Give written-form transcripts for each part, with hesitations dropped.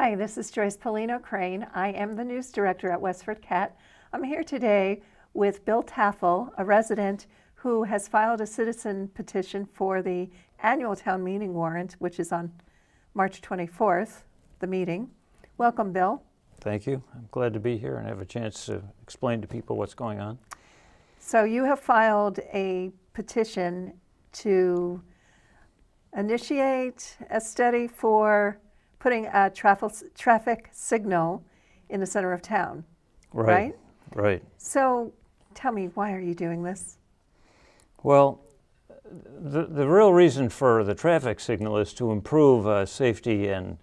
Hi, this is Joyce Crane. I am the news director at Westford Cat. I'm here today with Bill Taffel, a resident who has filed a citizen petition for the annual town meeting warrant, which is on March 24th, the meeting. Welcome, Bill. Thank you. I'm glad to be here and have a chance to explain to people what's going on. So you have filed a petition to initiate a study for putting a traffic signal in the center of town, right? Right. So tell me, why are you doing this? Well, the real reason for the traffic signal is to improve safety and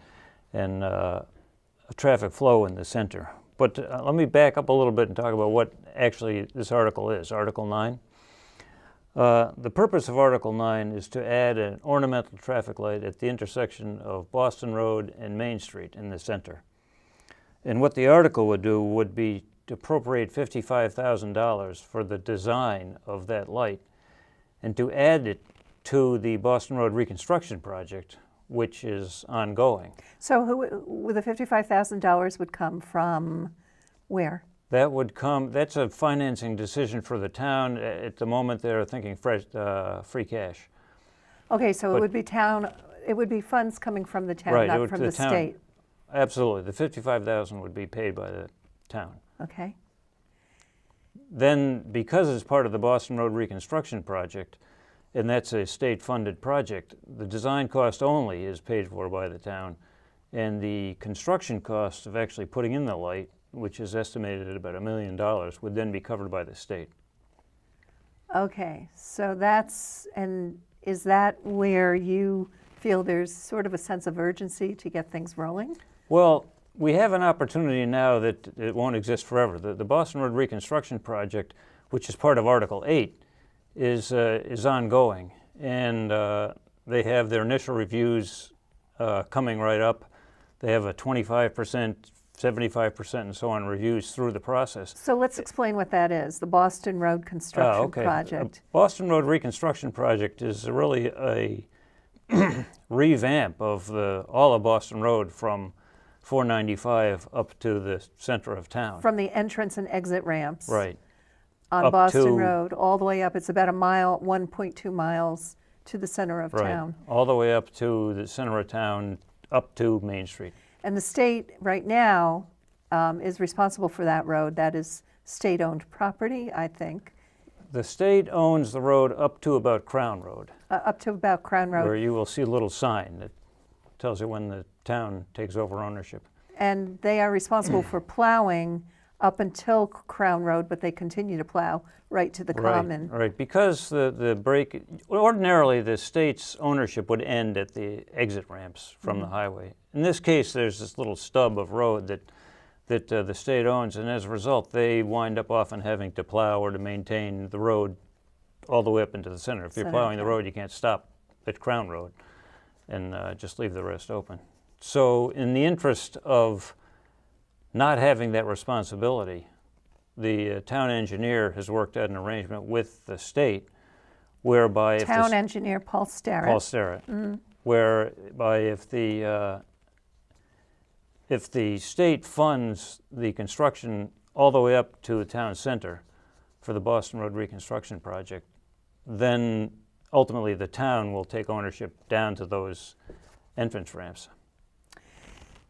traffic flow in the center. But let me back up a little bit and talk about what actually this article is, Article 9. The purpose of Article 9 is to add an ornamental traffic light at the intersection of Boston Road and Main Street in the center. And what the article would do would be to appropriate $55,000 for the design of that light and to add it to the Boston Road Reconstruction project, which is ongoing. So the $55,000 would come from where? That's a financing decision for the town. At the moment, they're thinking free cash. Okay, so it would be funds coming from the town, right, not from the state. Absolutely. The $55,000 would be paid by the town. Okay. Then, because it's part of the Boston Road Reconstruction project, and that's a state-funded project, the design cost only is paid for by the town, and the construction cost of actually putting in the light, which is estimated at about $1 million, would then be covered by the state. Okay, so is that where you feel there's sort of a sense of urgency to get things rolling? Well, we have an opportunity now that it won't exist forever. The Boston Road Reconstruction project, which is part of Article 8, is ongoing, and they have their initial reviews coming right up. They have a 25%, 75%, and so on reviews through the process. So let's explain what that is, the Boston Road Construction Project. Boston Road Reconstruction Project is really a revamp of all of Boston Road from 495 up to the center of town. From the entrance and exit ramps. Right. On Boston Road, all the way up. It's about 1.2 miles to the center of town. All the way up to the center of town, up to Main Street. And the state right now is responsible for that road. That is state-owned property, I think. The state owns the road up to about Crown Road. Up to about Crown Road. Where you will see a little sign that tells you when the town takes over ownership. And they are responsible for plowing up until Crown Road, but they continue to plow right to the common. Right, because ordinarily the state's ownership would end at the exit ramps from the highway. In this case, there's this little stub of road that the state owns, and as a result, they wind up often having to plow or to maintain the road all the way up into the center. If you're plowing the road, you can't stop at Crown Road and just leave the rest open. So in the interest of not having that responsibility, the town engineer has worked out an arrangement with the state whereby town engineer Paul Starrett. Whereby if the state funds the construction all the way up to the town center for the Boston Road Reconstruction project, then ultimately the town will take ownership down to those entrance ramps.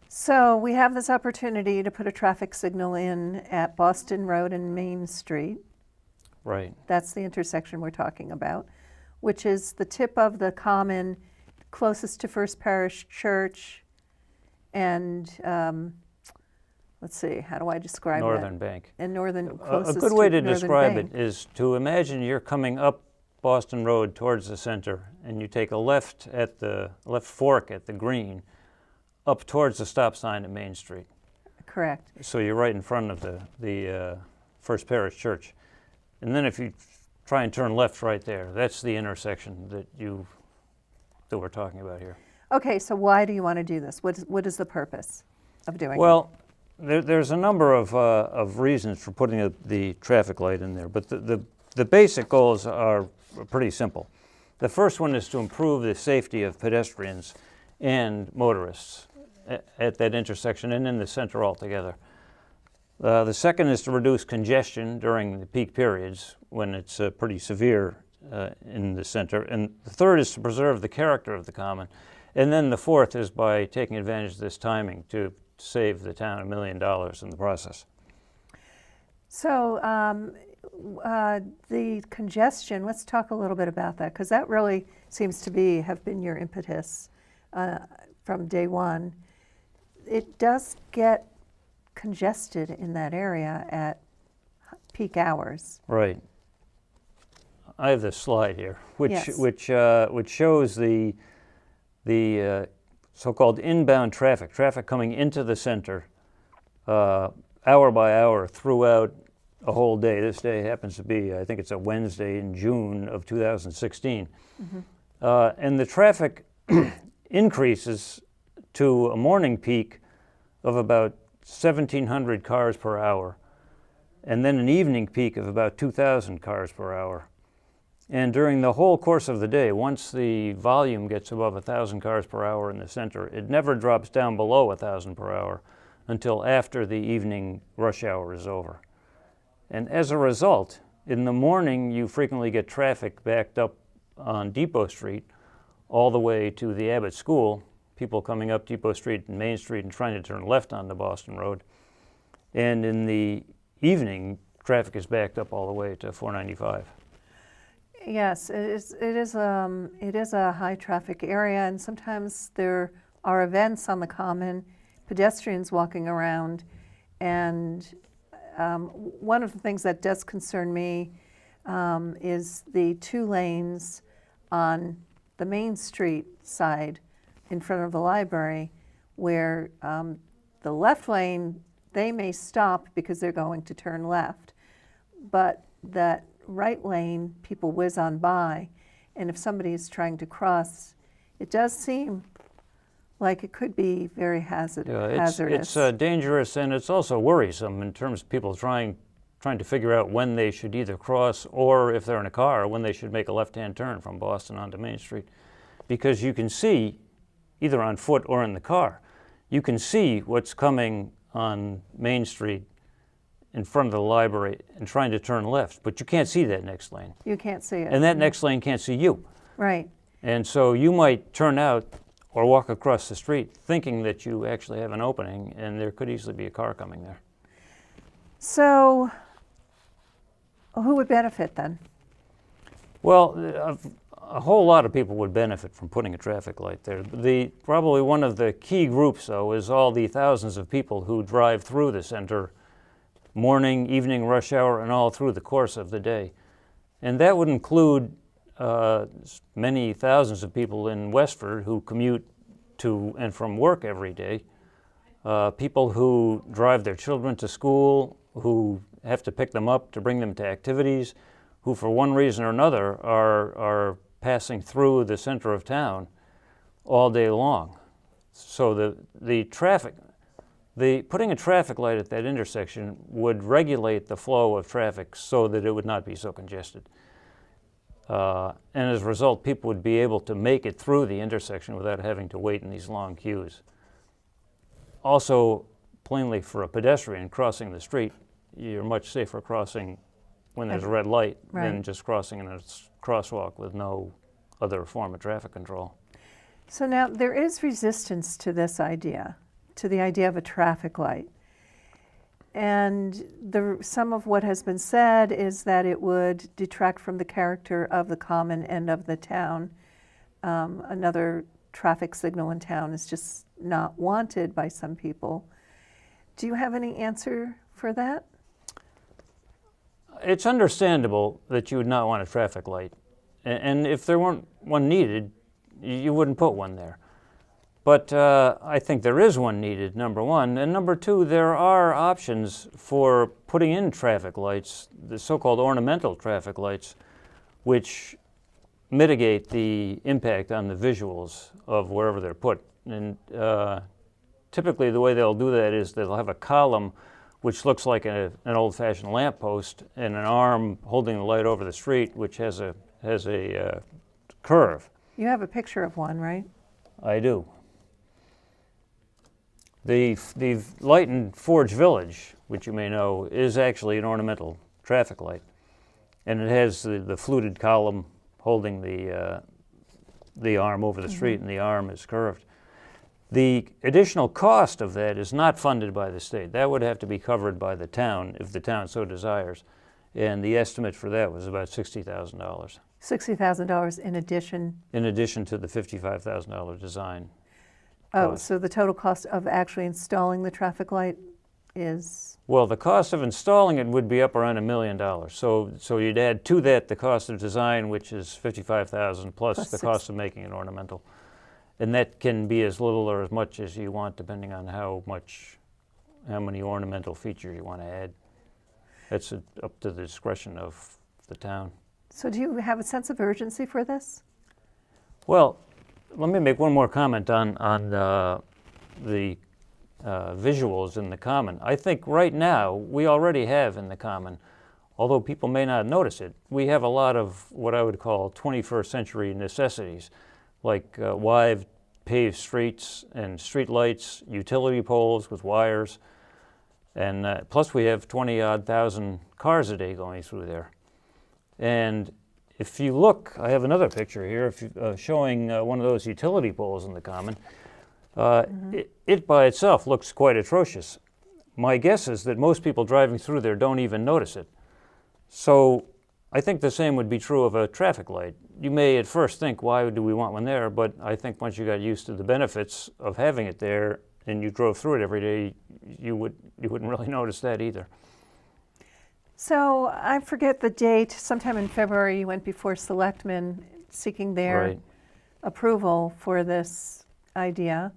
So we have this opportunity to put a traffic signal in at Boston Road and Main Street. Right. That's the intersection we're talking about, which is the tip of the common closest to First Parish Church and, let's see, how do I describe that? Northern Bank. And closest a good way to Northern describe Bank. it is to imagine you're coming up Boston Road towards the center and you take a left at the left fork at the green up towards the stop sign at Main Street. Correct. So you're right in front of the First Parish Church. And then if you try and turn left right there, that's the intersection that we're talking about here. Okay, so why do you want to do this? What is the purpose of doing it? Well, there's a number of reasons for putting the traffic light in there, but the basic goals are pretty simple. The first one is to improve the safety of pedestrians and motorists. at that intersection and in the center altogether. The second is to reduce congestion during the peak periods when it's pretty severe in the center. And the third is to preserve the character of the common. And then the fourth is by taking advantage of this timing to save the town $1 million in the process. So the congestion, let's talk a little bit about that, because that really seems to have been your impetus from day one. It does get congested in that area at peak hours. Right. I have this slide here, which shows the so-called inbound traffic coming into the center hour by hour throughout a whole day. This day happens to be, I think it's a Wednesday in June of 2016. And the traffic increases to a morning peak of about 1,700 cars per hour, and then an evening peak of about 2,000 cars per hour. And during the whole course of the day, once the volume gets above 1,000 cars per hour in the center, it never drops down below 1,000 per hour until after the evening rush hour is over. And as a result, in the morning, you frequently get traffic backed up on Depot Street all the way to the Abbott School, people coming up Depot Street and Main Street and trying to turn left onto Boston Road. And in the evening, traffic is backed up all the way to 495. Yes, it is a high traffic area, and sometimes there are events on the common, pedestrians walking around, and one of the things that does concern me is the 2 lanes on the Main Street side in front of the library, where the left lane, they may stop because they're going to turn left, but that right lane, people whiz on by, and if somebody is trying to cross, it does seem like it could be very hazardous. It's dangerous, and it's also worrisome in terms of people trying to figure out when they should either cross, or if they're in a car, when they should make a left-hand turn from Boston onto Main Street. Because you can see, either on foot or in the car, you can see what's coming on Main Street in front of the library and trying to turn left, but you can't see that next lane. You can't see it. And that next lane can't see you. Right. And so you might turn out or walk across the street thinking that you actually have an opening, and there could easily be a car coming there. So who would benefit then? Well, a whole lot of people would benefit from putting a traffic light there. Probably one of the key groups, though, is all the thousands of people who drive through the center morning, evening rush hour, and all through the course of the day. And that would include many thousands of people in Westford who commute to and from work every day, people who drive their children to school, who have to pick them up to bring them to activities, who for one reason or another are passing through the center of town all day long. So putting a traffic light at that intersection would regulate the flow of traffic so that it would not be so congested. And as a result, people would be able to make it through the intersection without having to wait in these long queues. Also, plainly for a pedestrian crossing the street, you're much safer crossing when there's a red light than just crossing in a crosswalk with no other form of traffic control. So now there is resistance to this idea, to the idea of a traffic light. And some of what has been said is that it would detract from the character of the common and of the town. Another traffic signal in town is just not wanted by some people. Do you have any answer for that? It's understandable that you would not want a traffic light. And if there weren't one needed, you wouldn't put one there. But I think there is one needed, number one. And number two, there are options for putting in traffic lights, the so-called ornamental traffic lights, which mitigate the impact on the visuals of wherever they're put. And typically the way they'll do that is they'll have a column which looks like an old-fashioned lamppost and an arm holding the light over the street, which has a curve. You have a picture of one, right? I do. The light in Forge Village, which you may know, is actually an ornamental traffic light. And it has the fluted column holding the arm over the street, and the arm is curved. The additional cost of that is not funded by the state. That would have to be covered by the town if the town so desires. And the estimate for that was about $60,000. $60,000 in addition. In addition to the $55,000 design. Oh, cost. so the total cost of actually installing the traffic light is? Well, the cost of installing it would be up around $1 million. So you'd add to that the cost of design, which is $55,000 plus the cost of making it ornamental. And that can be as little or as much as you want, depending on how many ornamental features you want to add. That's up to the discretion of the town. So do you have a sense of urgency for this? Well, let me make one more comment on the visuals in the Common. I think right now we already have in the Common, although people may not notice it, we have a lot of what I would call 21st century necessities, like wide paved streets and street lights, utility poles with wires, and plus we have 20-odd thousand cars a day going through there. And if you look, I have another picture here showing one of those utility poles in the Common. It by itself looks quite atrocious. My guess is that most people driving through there don't even notice it. So I think the same would be true of a traffic light. You may at first think, why do we want one there? But I think once you got used to the benefits of having it there and you drove through it every day, you wouldn't really notice that either. So I forget the date, sometime in February you went before selectmen seeking their approval for this idea,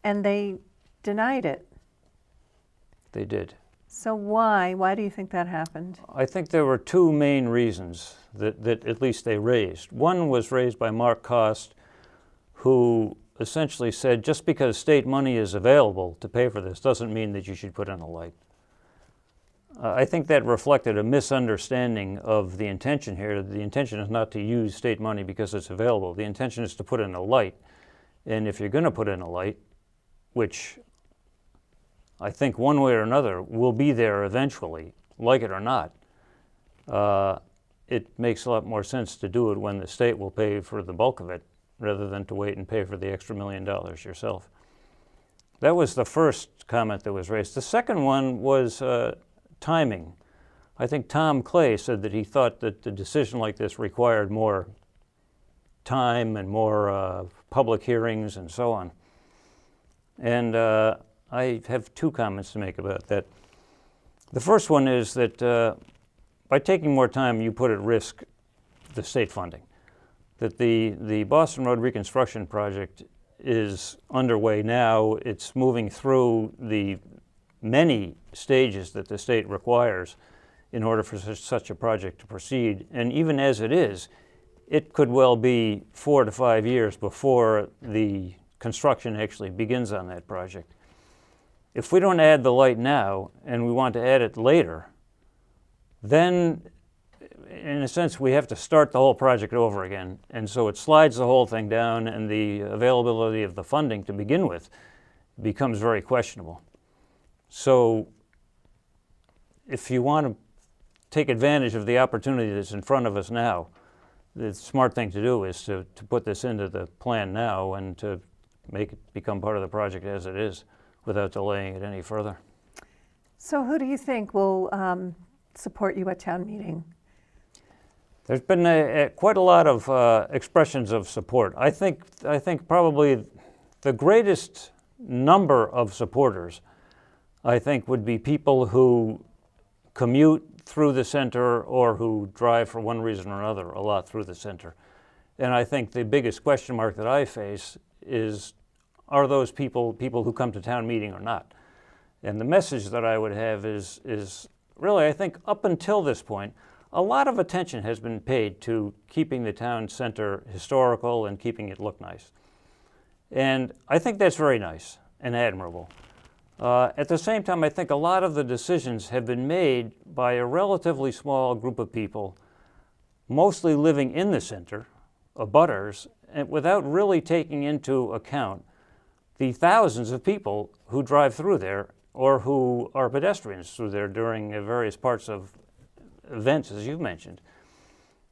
and they denied it. They did. So why? Why do you think that happened? I think there were two main reasons that at least they raised. One was raised by Mark Cost, who essentially said just because state money is available to pay for this doesn't mean that you should put in a light. I think that reflected a misunderstanding of the intention here. The intention is not to use state money because it's available. The intention is to put in a light. And if you're going to put in a light, which I think one way or another will be there eventually, like it or not, it makes a lot more sense to do it when the state will pay for the bulk of it rather than to wait and pay for the extra $1 million yourself. That was the first comment that was raised. The second one was timing. I think Tom Clay said that he thought that the decision like this required more time and more public hearings and so on. And I have two comments to make about that. The first one is that by taking more time, you put at risk the state funding. That the Boston Road Reconstruction project is underway now. It's moving through the many stages that the state requires in order for such a project to proceed. And even as it is, it could well be 4 to 5 years before the construction actually begins on that project. If we don't add the light now and we want to add it later, then in a sense we have to start the whole project over again. And so it slides the whole thing down, and the availability of the funding to begin with becomes very questionable. So if you want to take advantage of the opportunity that's in front of us now, the smart thing to do is to put this into the plan now and to make it become part of the project as it is without delaying it any further. So who do you think will support you at town meeting? There's been quite a lot of expressions of support. I think probably the greatest number of supporters, I think, would be people who commute through the center or who drive for one reason or another a lot through the center. And I think the biggest question mark that I face is, are those people who come to town meeting or not? And the message that I would have is really, I think up until this point, a lot of attention has been paid to keeping the town center historical and keeping it look nice. And I think that's very nice and admirable. At the same time, I think a lot of the decisions have been made by a relatively small group of people, mostly living in the center, abutters, and without really taking into account the thousands of people who drive through there or who are pedestrians through there during various parts of events, as you've mentioned.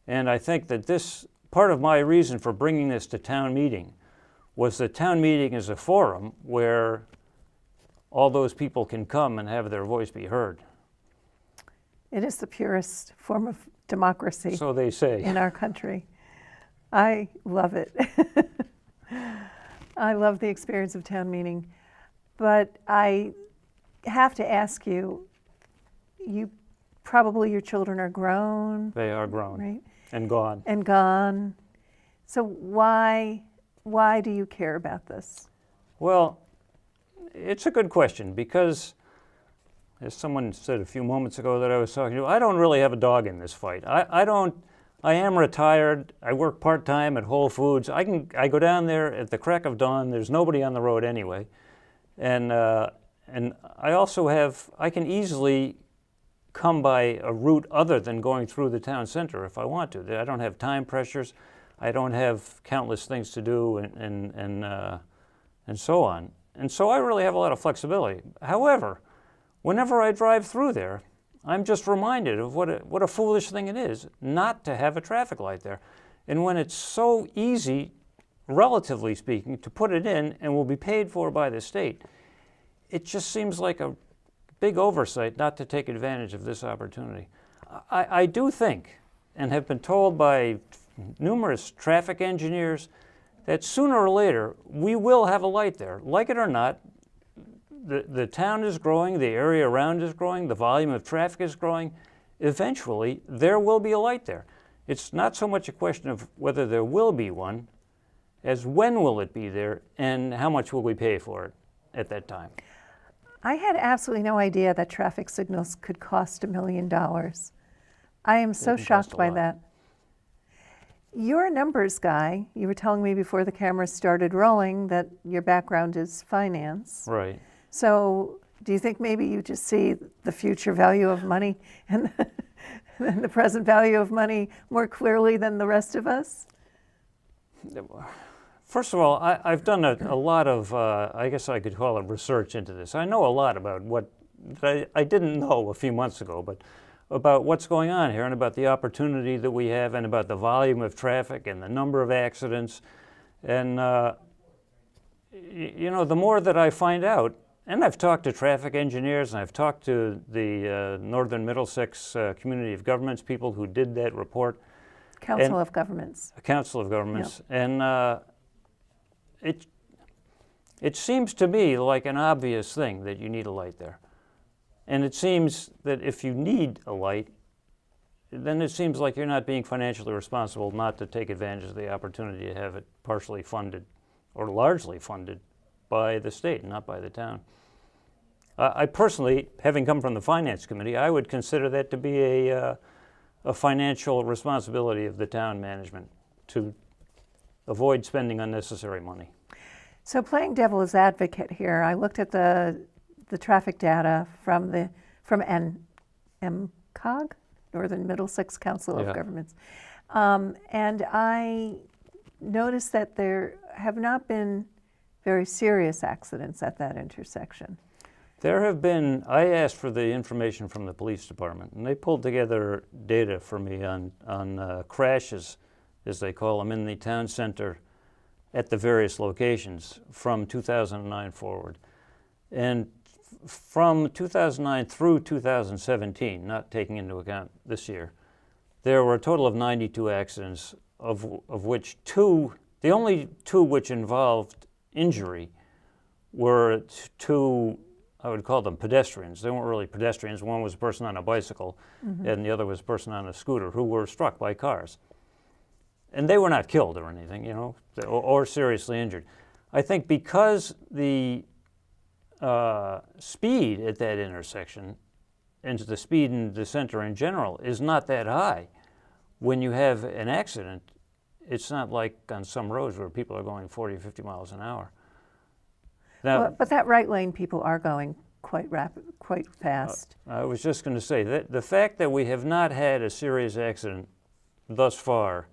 And I think that this, part of my reason for bringing this to town meeting was that town meeting is a forum where all those people can come and have their voice be heard. It is the purest form of democracy So they say. in our country. I love it. I love the experience of town meeting. But I have to ask you, probably your children are grown, They are grown right? and gone. And gone. So why do you care about this? Well, it's a good question because, as someone said a few moments ago that I was talking to, I don't really have a dog in this fight. I am retired. I work part-time at Whole Foods. I go down there at the crack of dawn. There's nobody on the road anyway. And I also I can easily come by a route other than going through the town center if I want to. I don't have time pressures. I don't have countless things to do and so on. And so I really have a lot of flexibility. However, whenever I drive through there, I'm just reminded of what a foolish thing it is not to have a traffic light there. And when it's so easy, relatively speaking, to put it in and will be paid for by the state, it just seems like a big oversight not to take advantage of this opportunity. I do think, and have been told by numerous traffic engineers, that sooner or later we will have a light there. Like it or not, the town is growing, the area around is growing, the volume of traffic is growing. Eventually, there will be a light there. It's not so much a question of whether there will be one as when will it be there and how much will we pay for it at that time. I had absolutely no idea that traffic signals could cost $1 million. I am so can cost shocked a by lot. that. You're a numbers guy. You were telling me before the camera started rolling that your background is finance. Right. So do you think maybe you just see the future value of money and the present value of money more clearly than the rest of us? First of all, I've done a lot of, I guess I could call it research into this. I know a lot about what I didn't know a few months ago, but about what's going on here and about the opportunity that we have and about the volume of traffic and the number of accidents. And, the more that I find out, and I've talked to traffic engineers and I've talked to the Northern Middlesex Community of Governments people who did that report. Council of Governments. Council of Governments. Yep. And it seems to me like an obvious thing that you need a light there. And it seems that if you need a light, then it seems like you're not being financially responsible not to take advantage of the opportunity to have it partially funded or largely funded by the state, not by the town. I personally, having come from the Finance Committee, I would consider that to be a financial responsibility of the town management to avoid spending unnecessary money. So playing devil's advocate here, I looked at the traffic data from NMCOG, Northern Middlesex Council of Governments, and I noticed that there have not been very serious accidents at that intersection. There have been, I asked for the information from the police department, and they pulled together data for me on crashes, as they call them, in the town center at the various locations from 2009 forward. And from 2009 through 2017, not taking into account this year, there were a total of 92 accidents, of which the only two which involved injury were two, I would call them pedestrians. They weren't really pedestrians. One was a person on a bicycle, and the other was a person on a scooter who were struck by cars. And they were not killed or anything, or seriously injured. I think because the speed at that intersection and the speed in the center in general is not that high, when you have an accident, it's not like on some roads where people are going 40 or 50 miles an hour. Now, But that right lane, people are going quite fast. I was just going to say that the fact that we have not had a serious accident thus far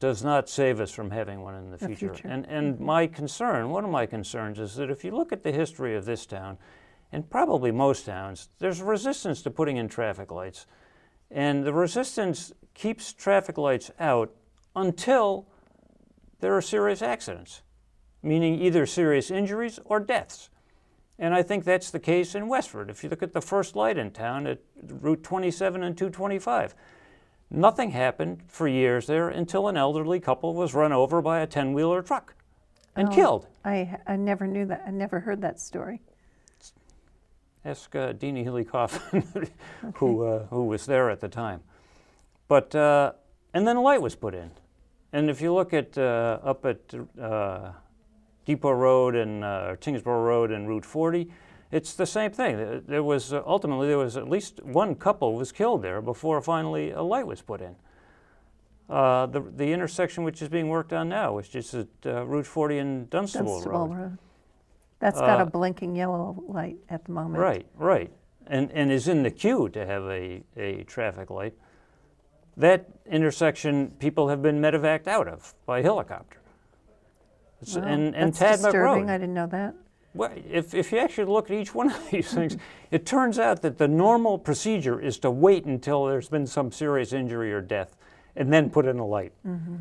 does not save us from having one in the future. And my concern, one of my concerns, is that if you look at the history of this town, and probably most towns, there's resistance to putting in traffic lights. And the resistance keeps traffic lights out until there are serious accidents, meaning either serious injuries or deaths. And I think that's the case in Westford. If you look at the first light in town at Route 27 and 225, nothing happened for years there until an elderly couple was run over by a 10-wheeler truck and killed. I never knew that. I never heard that story. Ask Deanie Healy-Coffin, who was there at the time. But, and then a light was put in. And if you look at up at Depot Road and Tingsboro Road and Route 40, it's the same thing. There was ultimately there was at least one couple was killed there before finally a light was put in. The intersection which is being worked on now, which is at Route 40 and Dunstable Road. That's got a blinking yellow light at the moment. Right. And is in the queue to have a traffic light. That intersection people have been medevaced out of by helicopter. Wow, and that's Tadmuck disturbing. Road. I didn't know that. Well, if you actually look at each one of these things, it turns out that the normal procedure is to wait until there's been some serious injury or death and then put in a light. Mm-hmm.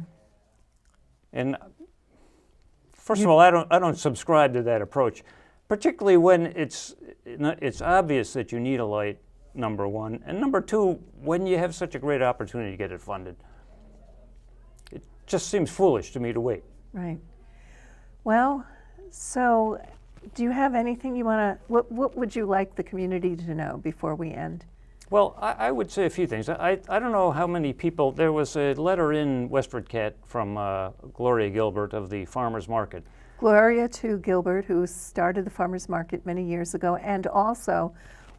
And first of all, I don't subscribe to that approach, particularly when it's obvious that you need a light, number one, and number two, when you have such a great opportunity to get it funded. It just seems foolish to me to wait. Right. Well, so do you have anything you want to, what would you like the community to know before we end? Well, I would say a few things. I don't know how many people, there was a letter in Westford Cat from Gloria Gilbert of the Farmers Market. Gloria to Gilbert, who started the Farmers Market many years ago and also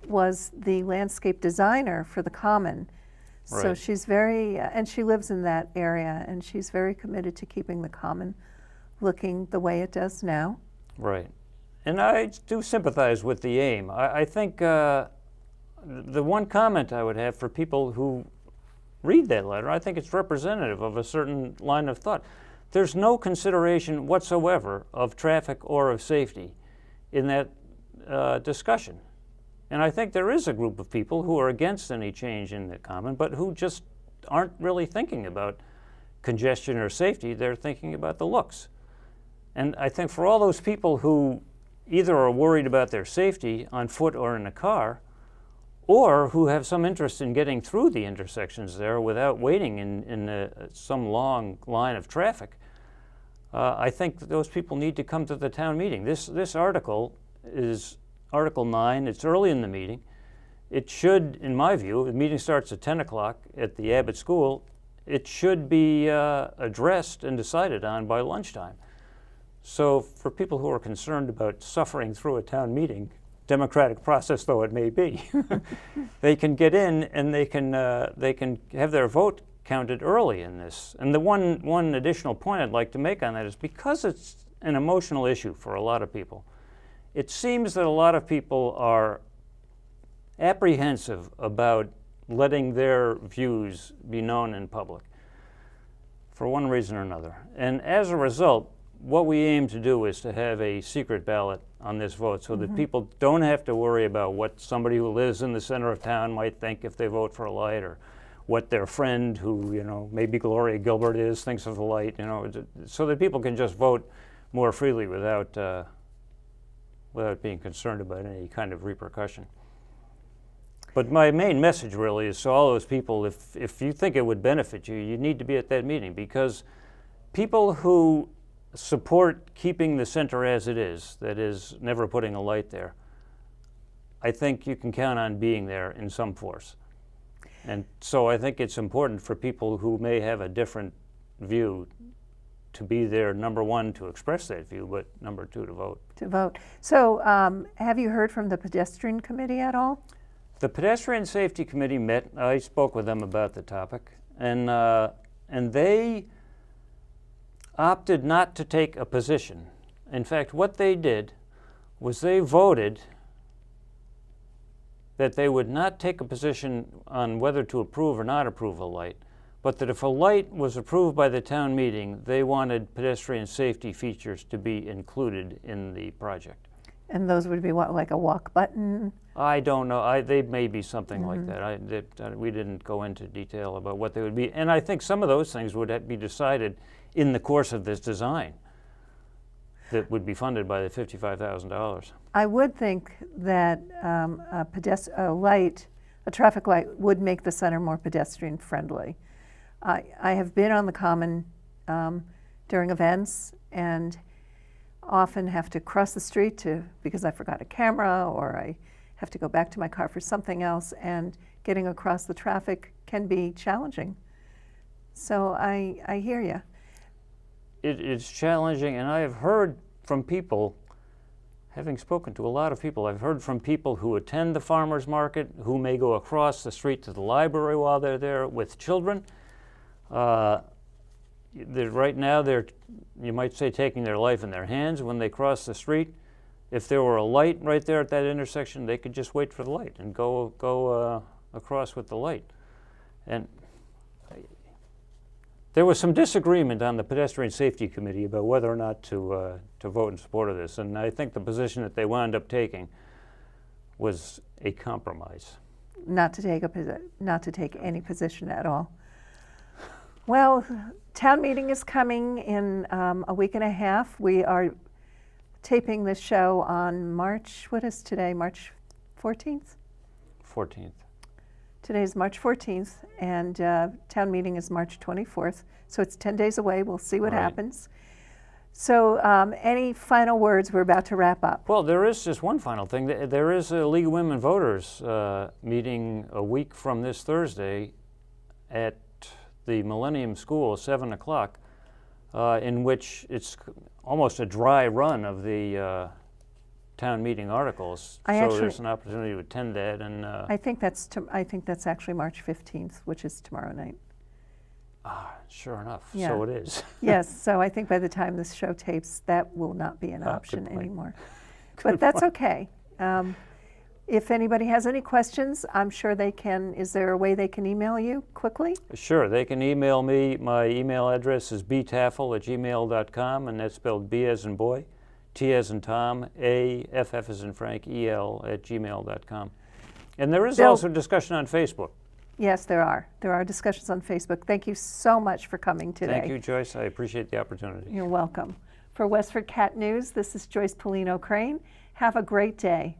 was the landscape designer for the Common. Right. So she's very, and she lives in that area, and she's very committed to keeping the Common looking the way it does now. Right. And I do sympathize with the aim. I think the one comment I would have for people who read that letter, I think it's representative of a certain line of thought. There's no consideration whatsoever of traffic or of safety in that discussion. And I think there is a group of people who are against any change in the Common, but who just aren't really thinking about congestion or safety. They're thinking about the looks. And I think for all those people who either are worried about their safety on foot or in a car, or who have some interest in getting through the intersections there without waiting in some long line of traffic, I think that those people need to come to the town meeting. This article is Article 9. It's early in the meeting. It should, in my view, the meeting starts at 10 o'clock at the Abbott School. It should be addressed and decided on by lunchtime. So for people who are concerned about suffering through a town meeting, democratic process though it may be, they can get in and they can have their vote counted early in this. And the one additional point I'd like to make on that is because it's an emotional issue for a lot of people, it seems that a lot of people are apprehensive about letting their views be known in public for one reason or another. And as a result, what we aim to do is to have a secret ballot on this vote so that people don't have to worry about what somebody who lives in the center of town might think if they vote for a light, or what their friend who, maybe Gloria Gilbert thinks of the light, so that people can just vote more freely without being concerned about any kind of repercussion. But my main message really is to all those people, if you think it would benefit you, you need to be at that meeting, because people who support keeping the center as it is, that is, never putting a light there, I think you can count on being there in some force. And so I think it's important for people who may have a different view to be there, number one, to express that view, but number two, to vote. To vote. So have you heard from the pedestrian committee at all? The Pedestrian Safety Committee met. I spoke with them about the topic, and they opted not to take a position. In fact, what they did was they voted that they would not take a position on whether to approve or not approve a light, but that if a light was approved by the town meeting, they wanted pedestrian safety features to be included in the project. And those would be what, like a walk button? I don't know. They may be something like that. We didn't go into detail about what they would be. And I think some of those things would be decided in the course of this design that would be funded by the $55,000. I would think that a traffic light would make the center more pedestrian friendly. I have been on the Common during events and often have to cross the street because I forgot a camera or I have to go back to my car for something else, and getting across the traffic can be challenging. So I hear you. It's challenging, and I have heard from people, having spoken to a lot of people, I've heard from people who attend the farmers market, who may go across the street to the library while they're there with children. Right now, they're, you might say, taking their life in their hands when they cross the street. If there were a light right there at that intersection, they could just wait for the light and go across with the light. And there was some disagreement on the Pedestrian Safety Committee about whether or not to vote in support of this, and I think the position that they wound up taking was a compromise. Not to take any position at all. Well, town meeting is coming in a week and a half. We are taping this show on what is today, March 14th? 14th. Today is March 14th, and town meeting is March 24th. So it's 10 days away. We'll see what happens. So any final words? We're about to wrap up. Well, there is just one final thing. There is a League of Women Voters meeting a week from this Thursday at the Millennium School, 7 o'clock, in which it's almost a dry run of the town meeting articles. There's an opportunity to attend that. And I think that's actually March 15th, which is tomorrow night. Sure enough. Yeah. So it is. Yes. So I think by the time this show tapes, that will not be an option anymore. But that's okay. If anybody has any questions, I'm sure they can. Is there a way they can email you quickly? Sure. They can email me. My email address is btaffel@gmail.com, and that's spelled B as in boy, T as in Tom, A, F as in Frank, EL @gmail.com. And there is also discussion on Facebook. Yes, there are. There are discussions on Facebook. Thank you so much for coming today. Thank you, Joyce. I appreciate the opportunity. You're welcome. For Westford Cat News, this is Joyce Crane. Have a great day.